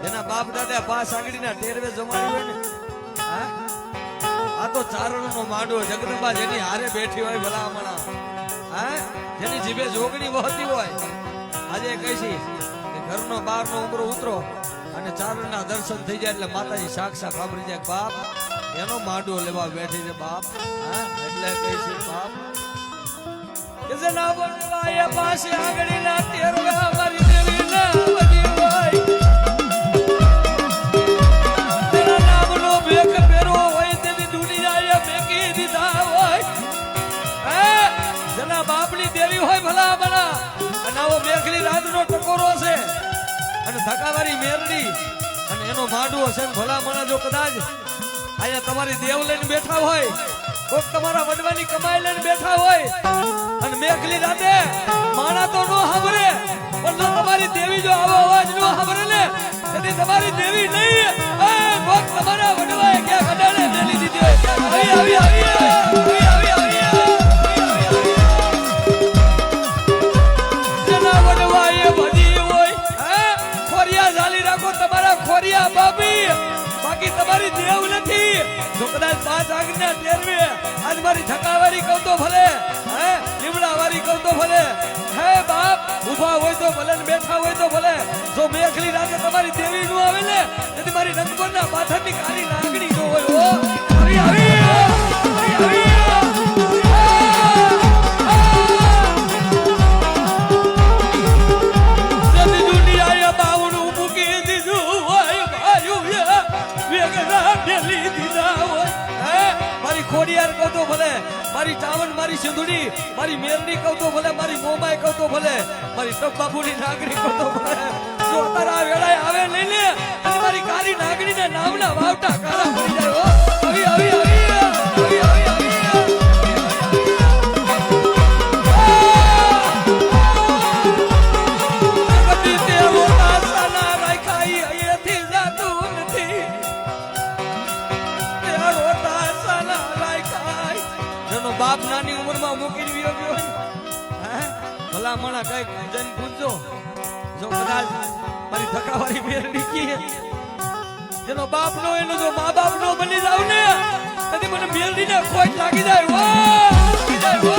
જેના બાપ દાદા પાસ આંગળીના ટેરવે જમાડી હોય ને, હા આ તો ચારણનો માંડવો જગદંબા જેની હારે બેઠી હોય ભલામણા, હા જેની જીભે જોગણી વહતી હોય. આજે કહીશી કે ઘરનો બહારનો ઉમરો ઉતરો અને ચારણના દર્શન થઈ જાય એટલે માતાજી સાક્ષાત વાપરી જાય. બાપ એનો માંડવો લેવા બેઠી છે બાપ, હા એટલે કહીશી બાપ કે જના બોલવાય પાસે આંગળીના ટેરવે અમારી દેવી ના વધી હોય. તેના નામનો મેઘ પેરો હોય તેની દુનિયાએ મેકી દીધા હોય. જેના બાપની દેવી હોય ભલા બના અને આવો મેઘલી રાતનો ટકોરો છે અને ધકાવારી મેરડી અને એનો માંડવો છે ભલા મણા. જો કદાચ અહીંયા તમારી દેવ લઈને બેઠા હોય, કોક તમારા વડવાની કમાઈ લઈને બેઠા હોય અને મેઘલી રાતે માણા તો નો સાંભળે, પણ જો તમારી દેવી જો આવો અવાજ નો સાંભળે ને તેથી તમારી દેવી નહીં કોક તમારા વડવાએ ક્યાંક અડાડે મેલી દીધી હોય. આવી આવી આવી આવી આવી જેના વડવાએ બધી હોય ખોરિયા ઝાલી રાખો તમારા ખોરિયા બાપી, બાકી તમારી દેવ નથી. જો કદાચ પાંચ આગના ટેરવે આજ મારી થકાવારી કહું તો ભલે, હે લીમડા વાળી કહું તો ભલે, હે બાપ ઉભા હોય તો ભલે ને બેઠા હોય તો ભલે. જો મેઘલી રાતે તમારી દેવી નું આવે ને તેથી મારી નંદપરના પાથરની કાળી નાગણી નો હોય. ઓ આવી આવી આવી ખોડિયાર કહું તો ભલે, મારી ચાવન મારી સિંધુડી મારી મેરડી કહું તો ભલે, મારી મોમાઈ કહું તો ભલે, મારી ટપ્પાપુડી નાગરી કહું તો ભલે. જો તારા વેળાએ આવે લઈને અને મારી કાળી નાગરીને નામના વાવટા કાળા પડી જાય. આવી આવી આવી આવી આવી બાપ નાની ઉંમરમાં મૂકીને વિયો ગયો હે ભલા મણા કઈક જઈને પૂછજો. જો કદાચ મારી થકાવાળી મેરડી કી જેનો બાપ નો એનો જો મા બાપ નો બની જાવ ને તેથી મને મેરડીને ખોટ લાગી જાય.